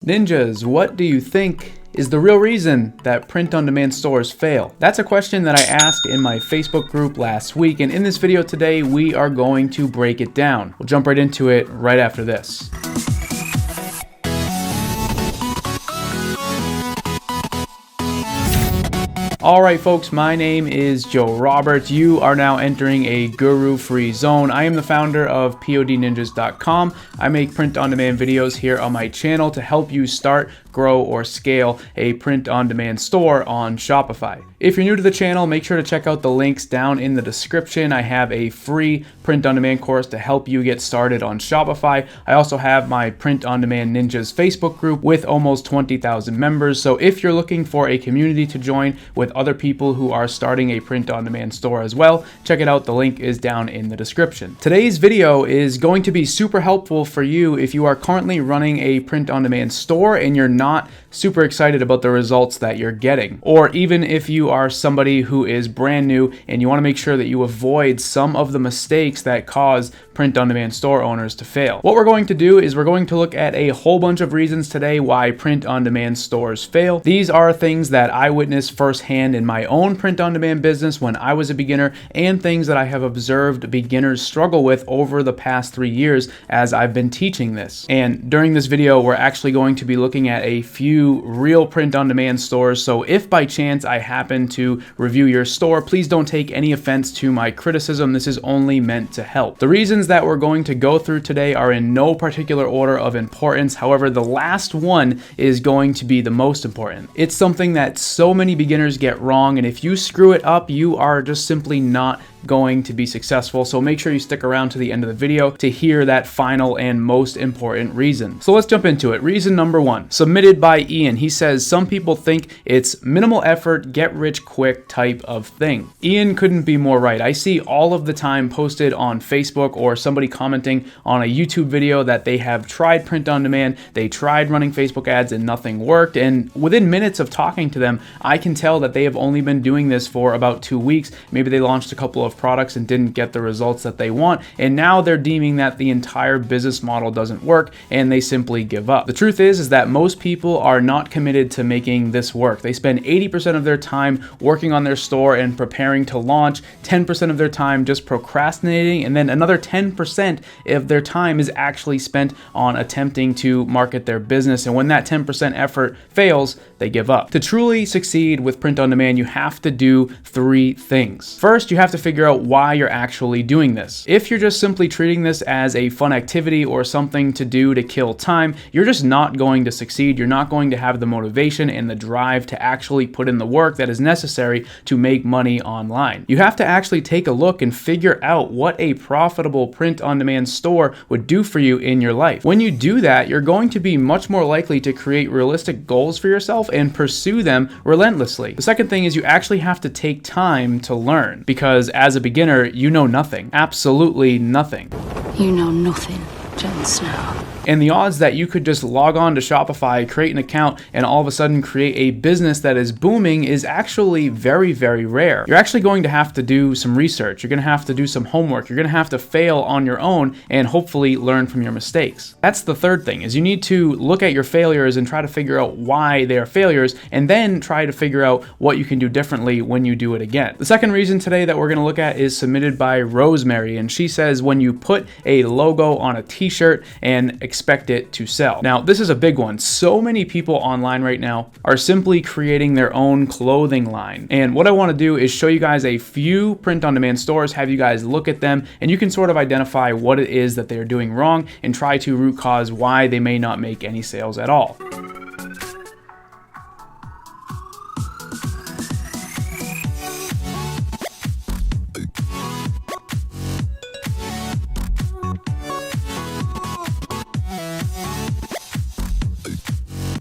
Ninjas, what do you think is the real reason that print-on-demand stores fail? That's a question that I asked in my Facebook group last week, and in this video today, we are going to break it down. We'll jump right into it right after this. Alright folks, my name is Joe Roberts. You are now entering a guru-free zone. I am the founder of PODninjas.com. I make print-on-demand videos here on my channel to help you start, grow, or scale a print-on-demand store on Shopify. If you're new to the channel, make sure to check out the links down in the description. I have a free print-on-demand course to help you get started on Shopify. I also have my Print-on-Demand Ninjas Facebook group with almost 20,000 members. So if you're looking for a community to join with other people who are starting a print-on-demand store as well, check it out. The link is down in the description. Today's video is going to be super helpful for you if you are currently running a print-on-demand store and you're not super excited about the results that you're getting. Or even if you are somebody who is brand new and you want to make sure that you avoid some of the mistakes that cause print-on-demand store owners to fail. What we're going to do is we're going to look at a whole bunch of reasons today why print-on-demand stores fail. These are things that I witnessed firsthand in my own print-on-demand business when I was a beginner, and things that I have observed beginners struggle with over the past 3 years as I've been teaching this. And during this video, we're actually going to be looking at a few real print-on-demand stores. So if by chance I happen to review your store, please don't take any offense to my criticism. This is only meant to help. The reasons that we're going to go through today are in no particular order of importance. However, the last one is going to be the most important. It's something that so many beginners get wrong, and if you screw it up, you are just simply not going to be successful. So make sure you stick around to the end of the video to hear that final and most important reason. So let's jump into it. Reason number one, submitted by Ian. He says, some people think it's minimal effort, get rich quick type of thing. Ian couldn't be more right. I see all of the time posted on Facebook or somebody commenting on a YouTube video that they have tried print on demand, they tried running Facebook ads and nothing worked. And within minutes of talking to them, I can tell that they have only been doing this for about 2 weeks. Maybe they launched a couple of products and didn't get the results that they want, and now they're deeming that the entire business model doesn't work and they simply give up. The truth is that most people are not committed to making this work. They spend 80% of their time working on their store and preparing to launch, 10% of their time just procrastinating, and then another 10% of their time is actually spent on attempting to market their business. And when that 10% effort fails, they give up. To truly succeed with print on demand, you have to do 3 things. First, you have to figure out why you're actually doing this. If you're just simply treating this as a fun activity or something to do to kill time, you're just not going to succeed. You're not going to have the motivation and the drive to actually put in the work that is necessary to make money online. You have to actually take a look and figure out what a profitable print-on-demand store would do for you in your life. When you do that, you're going to be much more likely to create realistic goals for yourself and pursue them relentlessly. The second thing is you actually have to take time to learn, because as a beginner, you know nothing. Absolutely nothing. You know nothing, Jon Snow. And the odds that you could just log on to Shopify, create an account, and all of a sudden create a business that is booming is actually very, very rare. You're actually going to have to do some research. You're going to have to do some homework. You're going to have to fail on your own and hopefully learn from your mistakes. That's the third thing, is you need to look at your failures and try to figure out why they are failures, and then try to figure out what you can do differently when you do it again. The second reason today that we're going to look at is submitted by Rosemary, and she says, when you put a logo on a t-shirt and expect it to sell. Now, this is a big one. So many people online right now are simply creating their own clothing line. And what I want to do is show you guys a few print-on-demand stores, have you guys look at them, and you can sort of identify what it is that they're doing wrong and try to root cause why they may not make any sales at all.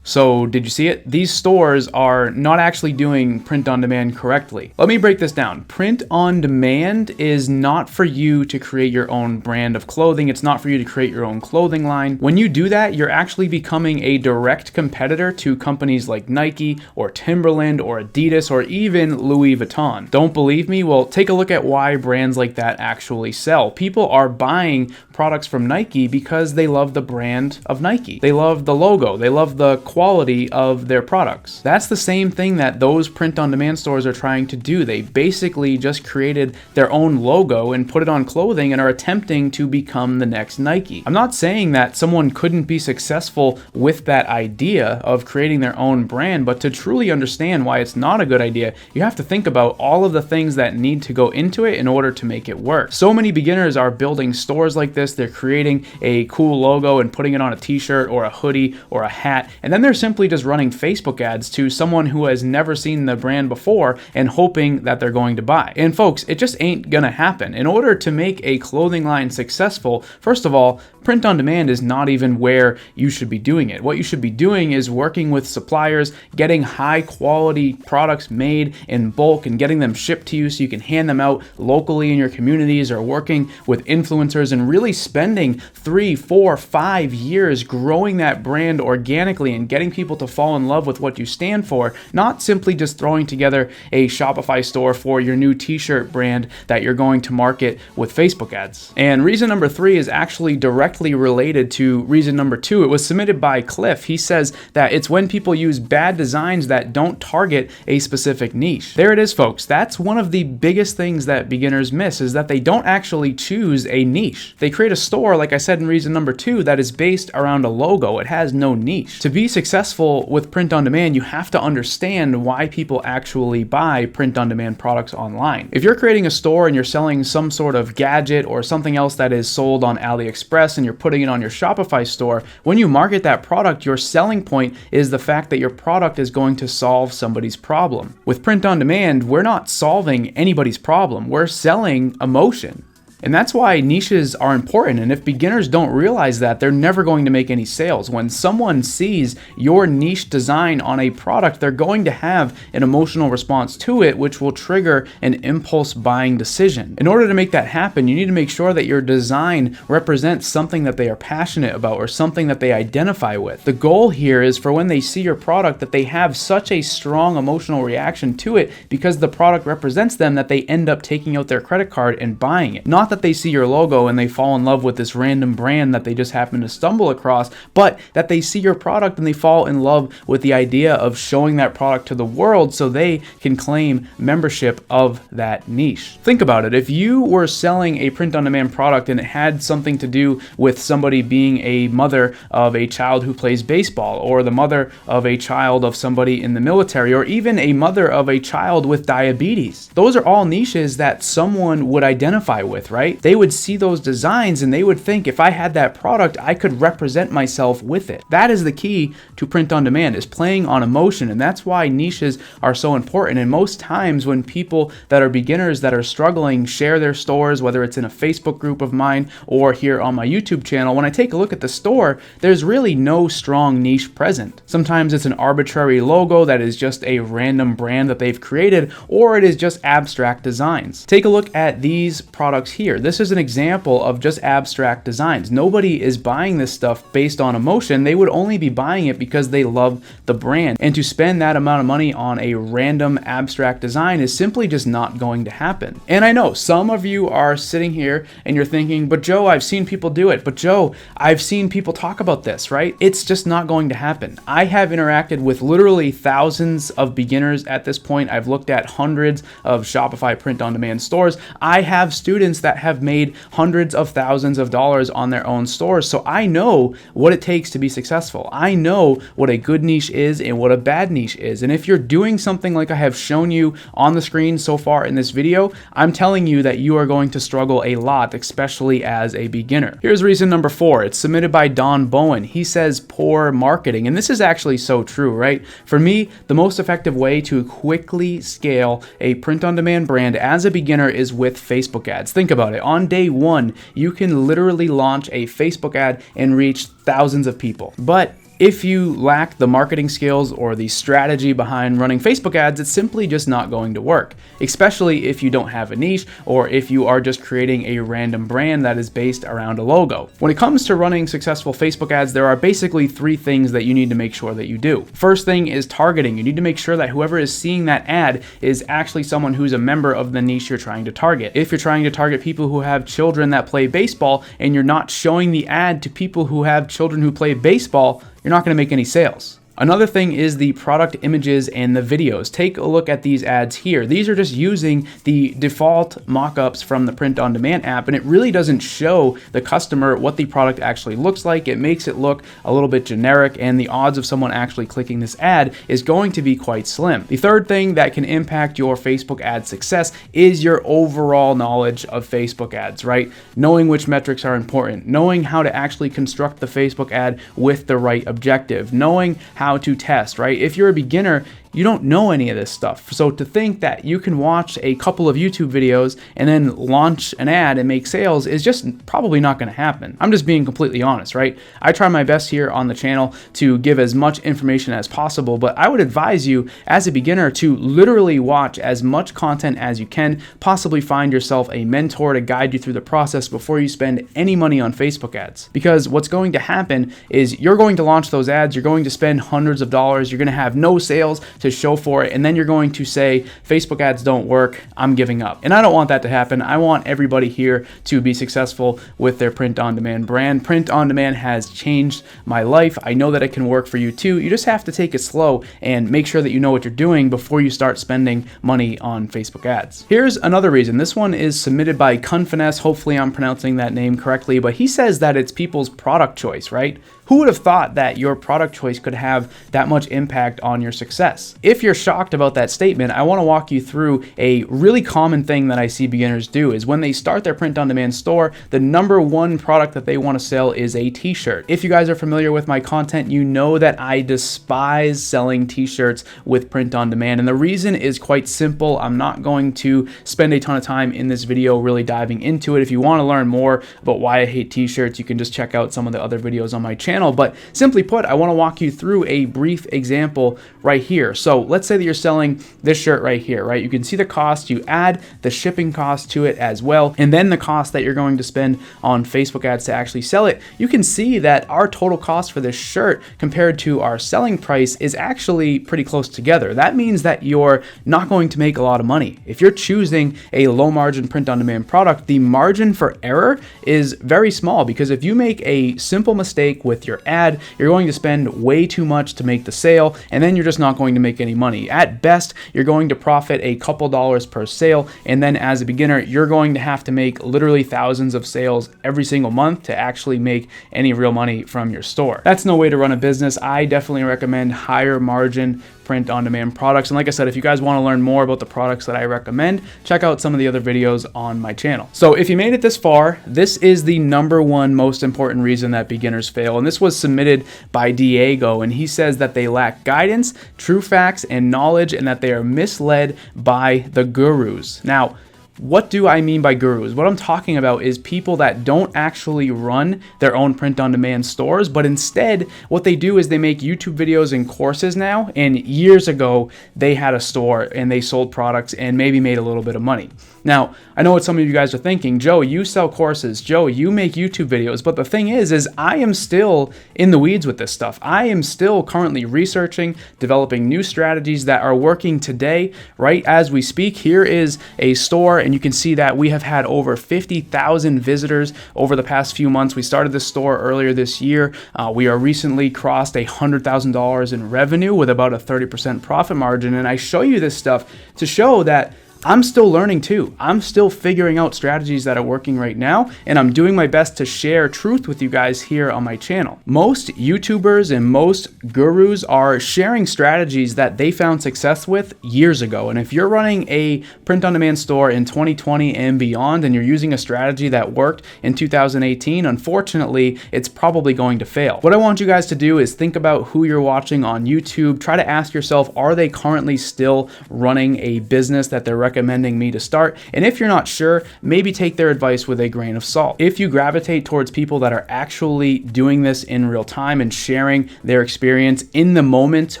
So did you see it? These stores are not actually doing print on demand correctly. Let me break this down. Print on demand is not for you to create your own brand of clothing. It's not for you to create your own clothing line. When you do that, you're actually becoming a direct competitor to companies like Nike or Timberland or Adidas or even Louis Vuitton. Don't believe me? Well, take a look at why brands like that actually sell. People are buying products from Nike because they love the brand of Nike. They love the logo. They love the quality of their products. That's the same thing that those print-on-demand stores are trying to do. They basically just created their own logo and put it on clothing and are attempting to become the next Nike. I'm not saying that someone couldn't be successful with that idea of creating their own brand, but to truly understand why it's not a good idea, you have to think about all of the things that need to go into it in order to make it work. So many beginners are building stores like this. They're creating a cool logo and putting it on a t-shirt or a hoodie or a hat, and then they're simply just running Facebook ads to someone who has never seen the brand before and hoping that they're going to buy. And folks, it just ain't gonna happen. In order to make a clothing line successful, first of all, print on demand is not even where you should be doing it. What you should be doing is working with suppliers, getting high quality products made in bulk and getting them shipped to you so you can hand them out locally in your communities, or working with influencers and really spending 3, 4, 5 years growing that brand organically and getting people to fall in love with what you stand for, not simply just throwing together a Shopify store for your new t-shirt brand that you're going to market with Facebook ads. And reason number 3 is actually directly related to reason number 2. It was submitted by Cliff. He says that it's when people use bad designs that don't target a specific niche. There it is, folks. That's one of the biggest things that beginners miss, is that they don't actually choose a niche. They create a store, like I said in reason number 2, that is based around a logo. It has no niche. To be successful with print on demand, you have to understand why people actually buy print on demand products online. If you're creating a store and you're selling some sort of gadget or something else that is sold on AliExpress and you're putting it on your Shopify store, when you market that product, your selling point is the fact that your product is going to solve somebody's problem. With print on demand, we're not solving anybody's problem. We're selling emotion. And that's why niches are important. And if beginners don't realize that, they're never going to make any sales. When someone sees your niche design on a product, they're going to have an emotional response to it, which will trigger an impulse buying decision. In order to make that happen, you need to make sure that your design represents something that they are passionate about or something that they identify with. The goal here is for when they see your product that they have such a strong emotional reaction to it because the product represents them that they end up taking out their credit card and buying it. Not that they see your logo and they fall in love with this random brand that they just happen to stumble across, but that they see your product and they fall in love with the idea of showing that product to the world so they can claim membership of that niche. Think about it. If you were selling a print-on-demand product and it had something to do with somebody being a mother of a child who plays baseball, or the mother of a child of somebody in the military, or even a mother of a child with diabetes, those are all niches that someone would identify with, right? They would see those designs and they would think, if I had that product, I could represent myself with it. That is the key to print on demand, is playing on emotion. And that's why niches are so important. And most times when people that are beginners that are struggling share their stores, whether it's in a Facebook group of mine or here on my YouTube channel, when I take a look at the store, there's really no strong niche present. Sometimes it's an arbitrary logo that is just a random brand that they've created, or it is just abstract designs. Take a look at these products here. This is an example of just abstract designs. Nobody is buying this stuff based on emotion. They would only be buying it because they love the brand. And to spend that amount of money on a random abstract design is simply just not going to happen. And I know some of you are sitting here and you're thinking, but Joe, I've seen people do it. But Joe, I've seen people talk about this, right? It's just not going to happen. I have interacted with literally thousands of beginners at this point. I've looked at hundreds of Shopify print-on-demand stores. I have students that have made hundreds of thousands of dollars on their own stores. So I know what it takes to be successful. I know what a good niche is and what a bad niche is. And if you're doing something like I have shown you on the screen so far in this video, I'm telling you that you are going to struggle a lot, especially as a beginner. Here's reason number 4. It's submitted by Don Bowen. He says poor marketing. And this is actually so true, right? For me, the most effective way to quickly scale a print-on-demand brand as a beginner is with Facebook ads. Think about it. On day 1, you can literally launch a Facebook ad and reach thousands of people. But if you lack the marketing skills or the strategy behind running Facebook ads, it's simply just not going to work, especially if you don't have a niche or if you are just creating a random brand that is based around a logo. When it comes to running successful Facebook ads, there are basically 3 things that you need to make sure that you do. First thing is targeting. You need to make sure that whoever is seeing that ad is actually someone who's a member of the niche you're trying to target. If you're trying to target people who have children that play baseball and you're not showing the ad to people who have children who play baseball, you're not going to make any sales. Another thing is the product images and the videos. Take a look at these ads here. These are just using the default mockups from the print-on-demand app, and it really doesn't show the customer what the product actually looks like. It makes it look a little bit generic, and the odds of someone actually clicking this ad is going to be quite slim. The third thing that can impact your Facebook ad success is your overall knowledge of Facebook ads, right? Knowing which metrics are important, knowing how to actually construct the Facebook ad with the right objective, knowing how to test, right? If you're a beginner, you don't know any of this stuff. So to think that you can watch a couple of YouTube videos and then launch an ad and make sales is just probably not going to happen. I'm just being completely honest, right? I try my best here on the channel to give as much information as possible, but I would advise you as a beginner to literally watch as much content as you can, possibly find yourself a mentor to guide you through the process before you spend any money on Facebook ads. Because what's going to happen is you're going to launch those ads, you're going to spend hundreds of dollars, you're going to have no sales to show for it, and then you're going to say, Facebook ads don't work, I'm giving up. And I don't want that to happen. I want everybody here to be successful with their print-on-demand brand. Print-on-demand has changed my life. I know that it can work for you too. You just have to take it slow and make sure that you know what you're doing before you start spending money on Facebook ads. Here's another reason. This one is submitted by Cunfinesse. Hopefully I'm pronouncing that name correctly, but he says that it's people's product choice, right? Who would have thought that your product choice could have that much impact on your success? If you're shocked about that statement, I want to walk you through a really common thing that I see beginners do is when they start their print-on-demand store, the number one product that they want to sell is a t-shirt. If you guys are familiar with my content, you know that I despise selling t-shirts with print-on-demand, and the reason is quite simple. I'm not going to spend a ton of time in this video really diving into it. If you want to learn more about why I hate t-shirts, you can just check out some of the other videos on my channel. But simply put, I want to walk you through a brief example right here. So let's say that you're selling this shirt right here, right? You can see the cost, you add the shipping cost to it as well, and then the cost that you're going to spend on Facebook ads to actually sell it. You can see that our total cost for this shirt compared to our selling price is actually pretty close together. That means that you're not going to make a lot of money. If you're choosing a low margin print-on-demand product, the margin for error is very small, because if you make a simple mistake with your ad, you're going to spend way too much to make the sale, and then you're just not going to make any money. At best, you're going to profit a couple dollars per sale, and then as a beginner, you're going to have to make literally thousands of sales every single month to actually make any real money from your store. That's no way to run a business. I definitely recommend higher margin print-on-demand products. And like I said, if you guys want to learn more about the products that I recommend, check out some of the other videos on my channel. So if you made it this far, this is the number one most important reason that beginners fail. And this was submitted by Diego, and he says that they lack guidance, true facts, and knowledge, and that they are misled by the gurus. Now, what do I mean by gurus? What I'm talking about is people that don't actually run their own print-on-demand stores, but instead what they do is they make YouTube videos and courses now, and years ago they had a store and they sold products and maybe made a little bit of money. Now, I know what some of you guys are thinking. Joe, you sell courses. Joe, you make YouTube videos. But the thing is I am still in the weeds with this stuff. I am still currently researching, developing new strategies that are working today, right as we speak. Here is a store, and you can see that we have had over 50,000 visitors over the past few months. We started this store earlier this year. We are recently crossed $100,000 in revenue with about a 30% profit margin. And I show you this stuff to show that I'm still learning too. I'm still figuring out strategies that are working right now, and I'm doing my best to share truth with you guys here on my channel. Most YouTubers and most gurus are sharing strategies that they found success with years ago. And if you're running a print-on-demand store in 2020 and beyond, and you're using a strategy that worked in 2018, unfortunately, it's probably going to fail. What I want you guys to do is think about who you're watching on YouTube. Try to ask yourself, are they currently still running a business that they're recommending recommending me to start. And if you're not sure, maybe take their advice with a grain of salt. If you gravitate towards people that are actually doing this in real time and sharing their experience in the moment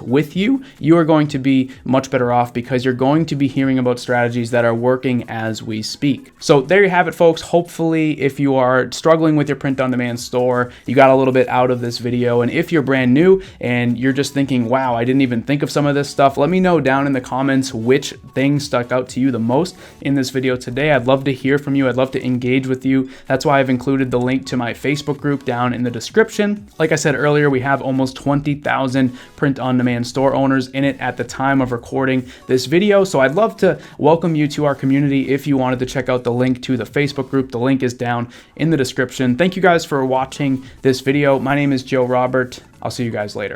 with you, you are going to be much better off because you're going to be hearing about strategies that are working as we speak. So there you have it, folks. Hopefully, if you are struggling with your print-on-demand store, you got a little bit out of this video. And if you're brand new and you're just thinking, wow, I didn't even think of some of this stuff, let me know down in the comments which thing stuck out to you the most in this video today. I'd love to hear from you. I'd love to engage with you. That's why I've included the link to my Facebook group down in the description. Like I said earlier, we have almost 20,000 print-on-demand store owners in it at the time of recording this video. So I'd love to welcome you to our community. If you wanted to check out the link to the Facebook group, the link is down in the description. Thank you guys for watching this video. My name is Joe Robert. I'll see you guys later.